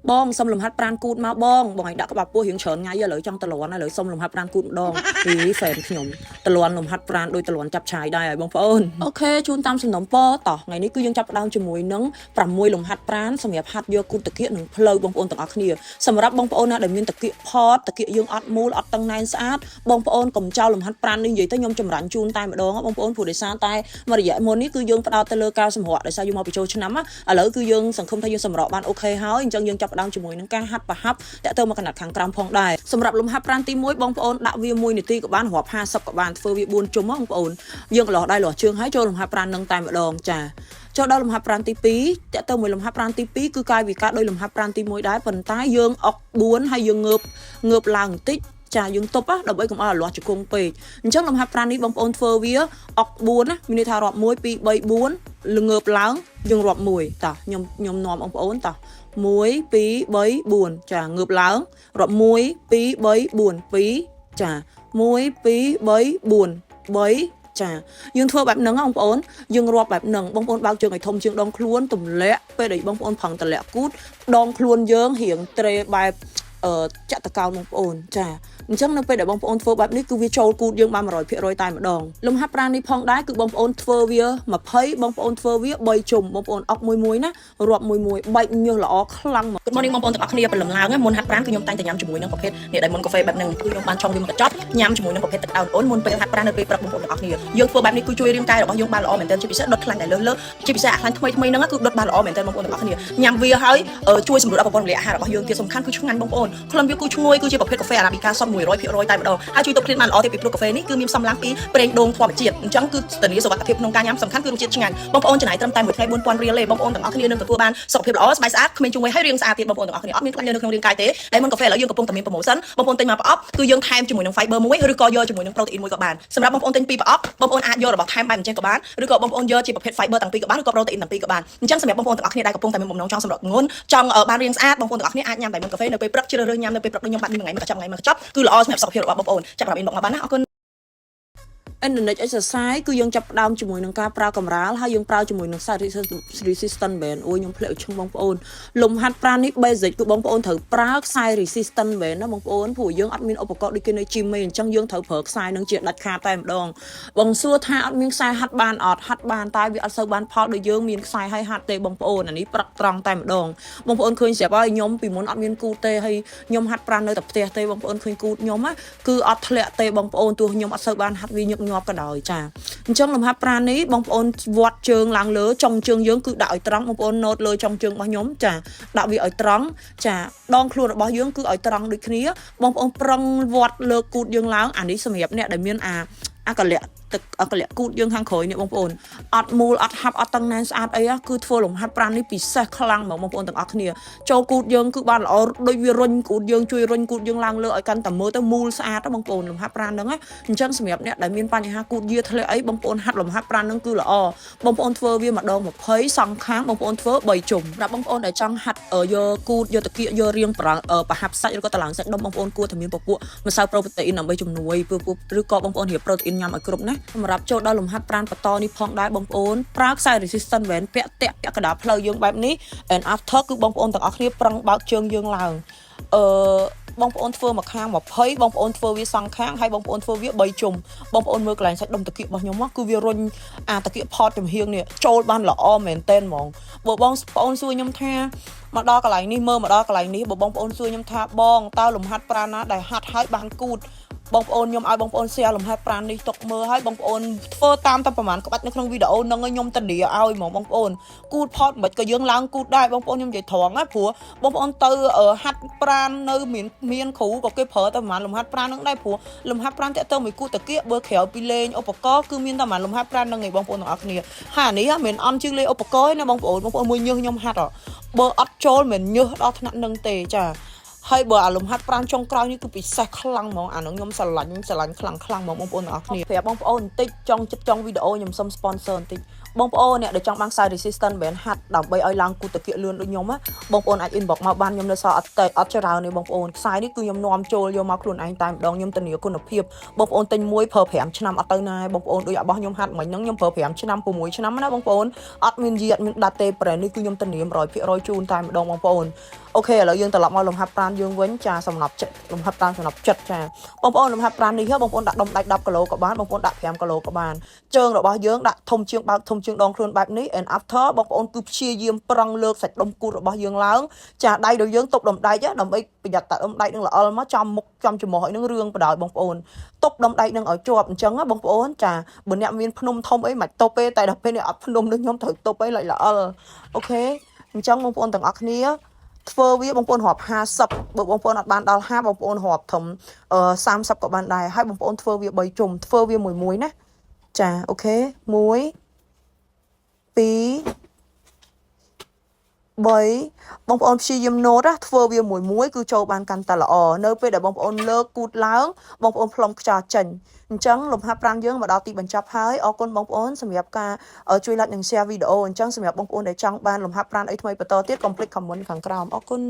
បងសុំលំហាត់ប្រានគូតមកបងឲ្យដាក់ក្បាប់ពោះរៀងច្រើនថ្ងៃឥឡូវចង់តលន់ឥឡូវសុំលំហាត់ប្រានគូតម្ដងពីហ្វេនខ្ញុំតលន់លំហាត់ប្រានដោយតលន់ចាប់ឆាយដែរហើយបងប្អូនអូខេជូនតាមសំណុំពរតោះថ្ងៃនេះគឺយើងចាប់ផ្ដើមជាមួយនឹង6លំហាត់ប្រានសម្រាប់ហាត់យកគូតតាគៀកនិងផ្លូវបងប្អូនទាំងអស់គ្នាសម្រាប់បងប្អូនណាដែលមានតាគៀកផតតាគៀកយើងអត់មូលអត់តឹងណែនស្អាតបងប្អូនកុំចោលលំហាត់ប្រាននេះនិយាយទៅខ្ញុំចម្រាញ់ជូនតែម្ដងបងប្អូនព្រោះដោយសារតែមួយរយៈមុននេះគឺយើងផ្ដោតទៅលើការសម្រក់ដោយសារយើងមកពីចូលឆ្នាំឥឡូវគឺយើងសង្ឃឹមថាយើងសម្រក់បានអូខេហើយអញ្ចឹងយើងចាប់ផ្ដើមជាមួយនឹងការហាត់ប្រហាប់តាក់ទងមកកណាត់ខាងក្រោមផងដែរសម្រាប់លំហាត់ប្រានទី1បងប្អូនដាក់វា1នាទីក៏បានរាប់50ក៏បានធ្វើវា4ជុំបងប្អូនយើងកន្លោះដៃលាស់ជើងហើយចូលលំហាត់ប្រាននឹងតែម្ដងចាចូលដល់លំហាត់ប្រានទី2តាក់ទងមួយលំហាត់ប្រានទី2គឺកាយវិការដោយលំហាត់ប្រានទី1ដែរប៉ុន្តែយើងអុក4ហើយយើងងើបឡើងបន្តិចចាយើងទប់ដើម្បីកុំឲ្យលាស់ជង្គង់ពេកអញ្ចឹងលំហាត់ប្រាននេះបងប្អូនធ្វើវាអុក4ណាមានន័យថារាប់1 2 3 4ល្ងើបឡើងយើងរាប់1តោះខ្ញុំនាំបងប្អូនតោះ1 2 3 4ចាងើបឡើងរាប់1 2 3 4 2ចា1 2 3 4 3ចាយើងធ្វើបែបហ្នឹងបងប្អូនយើងរាប់បែបហ្នឹងបងប្អូនបើកជើងឲ្យធំជាងដងខ្លួនទម្លាក់ពេលដែលបងប្អូនប្រឹងទម្លាក់គូតដងខ្លួនយើងរៀងត្រេបែបចាក់តកោណបងប្អូនចាអញ្ចឹងនៅពេលដែលបងប្អូនធ្វើបែបនេះគឺវាចូលគូតយើងបាន100%តែម្ដងលំហាត់ប្រាណនេះផងដែរគឺបងប្អូនធ្វើវា20បងប្អូនធ្វើវា3ជុំបងប្អូនអុកមួយណារាប់មួយបែកញើសល្អខ្លាំងមកមុននេះបងប្អូនទាំងអស់គ្នាព្រលឹមឡើងមុនហាត់ប្រាណគឺខ្ញុំតែងតែញ៉ាំជាមួយនឹងប្រភេទនេះដែលមុនកាហ្វេបែបហ្នឹងគឺខ្ញុំបានឆុងវាមកកញ្ចប់ញ៉ាំជាមួយនឹងប្រភេទទឹកដោនអូនមុនពេលហាត់ប្រាណនៅពេលព្រឹកបងប្អូនទាំងអស់គ្នាយើងធ្វើបែបនេះគឺជួយរាងកាយរបស់យើងបានល្អមែនទែនជាពិសេសដុតខ្លាញ់តែលើជាពិសេសអាខ្លាញ់ថ្មីហ្នឹងគឺដុតបានល្អមែនទែនបងប្អូនទាំងអស់គ្នាញ៉ាំវាហើយជួយសម្រួលដល់ប្រព័ន្ធរលាកអាហាររបស់យើងទៀតសំខាន់គឺឆ្ងាញ់បងប្អូនក្លិនវាគឺឈ្ងុយគឺជាប្រភេទកាហ្វេអារ៉ាប៊ីកាសុទ្ធ100%តែម្ដងហើយជួយទប់ព្រានបានល្អទៀតពីព្រោះកាហ្វេនេះគឺមានផ្សំឡើងពីប្រេងដូងធម្មជាតិអញ្ចឹងគឺធានាសុខភាពក្នុងការញ៉ាំសំខាន់គឺរសជាតិឆ្ងាញ់បងប្អូនចំណាយត្រឹមតែមួយថ្ងៃ4000រៀលទេបងប្អូនទាំងអស់គ្នានឹងទទួលបានសុខភាពល្អស្បែកស្អាតគ្មានជង្វេហើយរាងស្អាតទៀតបងប្អូនទាំងអស់គ្នាអត់មានខ្លាញ់នៅក្នុងរាងកាយទេដែលមុនកាហ្វេឥឡូវយើងកំពុងតែមានប្រូម៉ូសិនបងប្អូនទិញមកប្រអប់គឺយើងថែមជាមួយនឹង fiber មួយឬក៏យកជាមួយនឹងប្រូតេអ៊ីនមួយក៏បានសម្រាប់បងប្អូនទិញពីរប្រអប់បងប្អូនអាចយករបស់ថែមបែបអញ្ចឹងក៏បានឬក៏បងប្អូនយកជាប្រភេទ fiber ទាំងពីរក៏បានឬក៏ប្រូតេអ៊ីនទាំងពីរក៏បានអញ្ចឹងសម្រាប់បងប្អូនទាំងអស់គ្នាដែលកំពុងតែមានបំណងចង់សម្រក់ធ្ងន់ចង់បានរាងស្អាតបងប្អូនទាំងអស់គ្នាអាចញ៉ាំតែមុនកាហ្វេនៅពេលព្រឹកជ្រើសរើសញ៉ាំនៅពេលព្រឹកដូចខ្ញុំបាត់មួយថ្ងៃមកកញ្ចប់គឺល្អសម្រាប់សុខភាពរបស់បងប្អូនចាប់ប្រាប់ inbox មកបានណាអរគុណInternet exercise គឺយើងចាប់ផ្ដើមជាមួយនឹងការប្រើកម្រាលហើយយើងប្រើជាមួយនឹង side resistant band អូយខ្ញុំភ្លេចឈ្មោះបងប្អូនលំហាត់ប្រាណនេះ basic គឺបងប្អូនត្រូវប្រើខ្សែ resistant band ណាបងប្អូនព្រោះយើងអត់មានឧបករណ៍ដូចគេនៅ gym ទេអញ្ចឹងយើងត្រូវប្រើខ្សែនឹងជាដាច់ខាតតែម្ដងបងសួរថាអត់មានខ្សែហាត់បានអត់ហាត់បានតែវាអត់សូវបានផលដូចយើងមានខ្សែឲ្យហាត់ទេបងប្អូនអានេះប្រឹកត្រង់តែម្ដងបងប្អូនឃើញស្រាប់ហើយខ្ញុំពីមុនអត់មានគូទេហើយខ្ញុំហាត់ប្រាណនៅតែផ្ទះទេបងប្អូនឃើញគូខ្ញុំគឺអត់ធ្លាក់ទេបងប្អូនទោះខ្ញុំអត់សូវបានហាត់វាញឹកញាប់ក៏ដោយចាអញ្ចឹងលំហាត់ប្រាណនេះបងប្អូនវត្តជើងឡើងលើចុងជើងយើងគឺដាក់ឲ្យត្រង់បងប្អូនណូតលើចុងជើងរបស់ខ្ញុំចាដាក់វាឲ្យត្រង់ចាដងខ្លួនរបស់យើងគឺឲ្យត្រង់ដូចគ្នាបងប្អូនប្រឹងវត្តលើគូតយើងឡើងអានេះសម្រាប់អ្នកដែលមានអាកលៈទឹកអកលៈគូតយើងខាងក្រោយនេះបងប្អូនអត់មូលអត់ហាប់អត់តឹងណែនស្អាតអីគឺធ្វើលំហាត់ប្រាណនេះពិសេសខ្លាំងហ្មងបងប្អូនទាំងអស់គ្នាចូលគូតយើងគឺបានល្អដូចវារុញគូតយើងជួយរុញគូតយើងឡើងលើឲ្យកាន់តែមើលទៅមូលស្អាតបងប្អូនលំហាត់ប្រាណហ្នឹងអញ្ចឹងសម្រាប់អ្នកដែលមានបញ្ហាគូតយាធ្លាក់អីបងប្អូនហាត់លំហាត់ប្រាណហ្នឹងគឺល្អបងប្អូនធ្វើវាម្ដង20សងខាងបងប្អូនធ្វើ3ជុំសម្រាប់បងប្អូនដែលចង់ហាត់យកគូតយកតាគៀកយករៀងប្រហាប់សាច់ឬក៏តឡើងសាច់ដុំបងប្អូនគួរតែមានពពួកម្សៅប្រូតេអ៊ីនដើម្បីជំនួយឬក៏បងប្អូនរៀបប្រូតេអ៊ីនញ៉ាំឲ្យគ្រប់ណាសម្រាប់ចូលដល់លំហាត់ប្រាណបន្តនេះផងដែរបងប្អូនប្រើខ្សែ resistant band ពាក់កណ្ដាលផ្លូវយើងបែបនេះ and after គឺបងប្អូនទាំងអស់គ្នាប្រឹងបើកជើងយើងឡើងបងប្អូនធ្វើមួយខាង20បងប្អូនធ្វើវាសងខាងហើយបងប្អូនធ្វើវា3ជុំបងប្អូនមើលកន្លែងសាច់ដុំតាគៀករបស់ខ្ញុំគឺវារុញតាគៀកផតចំហៀងនេះចូលបានល្អមែនតែនហ្មងបើបងប្អូនសួរខ្ញុំថាមកដល់កន្លែងនេះមើលមកដល់កន្លែងនេះបើបងប្អូនសួរខ្ញុំថាបងតើលំហាត់ប្រាណណាដែលហាត់ហើយបានគូតបងប្អូនខ្ញុំឲ្យបងប្អូន share លំហាត់ប្រាណនេះទុកមើលឲ្យបងប្អូនធ្វើតាមតែប្រហែលក្បាច់នៅក្នុងវីដេអូហ្នឹងខ្ញុំតានីឲ្យហ្មងបងប្អូនគូតផតមិនក៏យើងឡើងគូតដែរបងប្អូនខ្ញុំនិយាយត្រង់ណាព្រោះបងប្អូនទៅហាត់ប្រាណនៅមានគ្រូក៏គេប្រើតែប្រហែលលំហាត់ប្រាណហ្នឹងដែរព្រោះលំហាត់ប្រាណតាក់ទងមួយគូតតាគៀកបើក្រៅពីលេងឧបករណ៍គឺមានតែប្រហែលលំហាត់ប្រាណហ្នឹងឯងបងប្អូនទាំងអស់គ្នាហើយអានេះមិនអន់ជាងលេងឧបករណ៍ណាបងប្អូនមួយញើសខ្ញុំហាត់បើអត់ចូលមិនញើសដល់ថ្នាក់ហ្នឹងទេចាហើយបើអាលំហាត់ប្រាណចុងក្រោយនេះគឺពិសេសខ្លាំងហ្មងអានោះខ្ញុំស្រឡាញ់ខ្លាំងហ្មងបងប្អូនទាំងអស់គ្នាប្រាប់បងប្អូនបន្តិចចង់វីដេអូខ្ញុំសុំ sponsor បន្តិចបងប្អូនអ្នកដែលចង់បានខ្សែ resistant band ហាត់ដើម្បីឲ្យឡើងគូតតាគៀកលឿនដូចខ្ញុំបងប្អូនអាច inbox មកបានខ្ញុំនៅសល់អត់ច្រើនទេបងប្អូនខ្សែនេះគឺខ្ញុំនាំចូលយកមកខ្លួនឯងតែម្ដងខ្ញុំធានាគុណភាពបងប្អូនទិញមួយប្រើ5ឆ្នាំអត់ទៅណាបងប្អូនដូចរបស់ខ្ញុំហាត់មិញហ្នឹងខ្ញុំប្រើ5ឆ្នាំ6ឆ្នាំណាបងប្អូនអត់មានយីអត់មានដាច់ទេប្រែនេះគឺខ្ញុំធានា100%ជូនតែម្ដងបងប្អូន ok là dương từ lọc mau lồng hấp pran dương với trà sầm nọc chật lồng hấp pran sầm nọc chật trà bông ôn lồng hấp pran đi hết bông ôn đặt đông đặt đập calo của bạn bông ôn đặt phèm calo của bạn trơn rồi bao dương đặt thông chương đòn khuôn bạc ní and after bông ôn cứ chia diêm prang lược sạch đông cua rồi bao dương láng trà đây rồi dương tục đầm đây chứ đầm ấy bây giờ tại đầm đây đang là nó trong chùm mồi nước rương và đòi bông ôn tục đầm đây đang ở chùa trắng á bông ôn trà bữa nhậm viên phun thông ấy mạch tope tại đập bên này ấp phun nước nhóm thử tope lại là ok trắng bông ôn từng ác nia phơ với bông ôn họp 50 bông ôn đặt ban đào 2 bông ôn họp thầm 30 của bạn đài 2 bông ôn phơ với 7 chùm phơ với mùi muối nè chà ok muối tí 3 bông ôn chi dùm nốt á phơ với mùi muối cứ cho bạn căn ta là nơi về để bông ôn lơ cút láng bông ôn plong trà chành chẳng lồng hấp rang dương mà đào tì bánh chắp hái con bông ôn sầm nhập ca ở chui lại những share video chẳng sầm nhập bông ôn để chẳng ban lồng hấp rang ấy thôi bắt đầu tiết complete comment khẳng cao con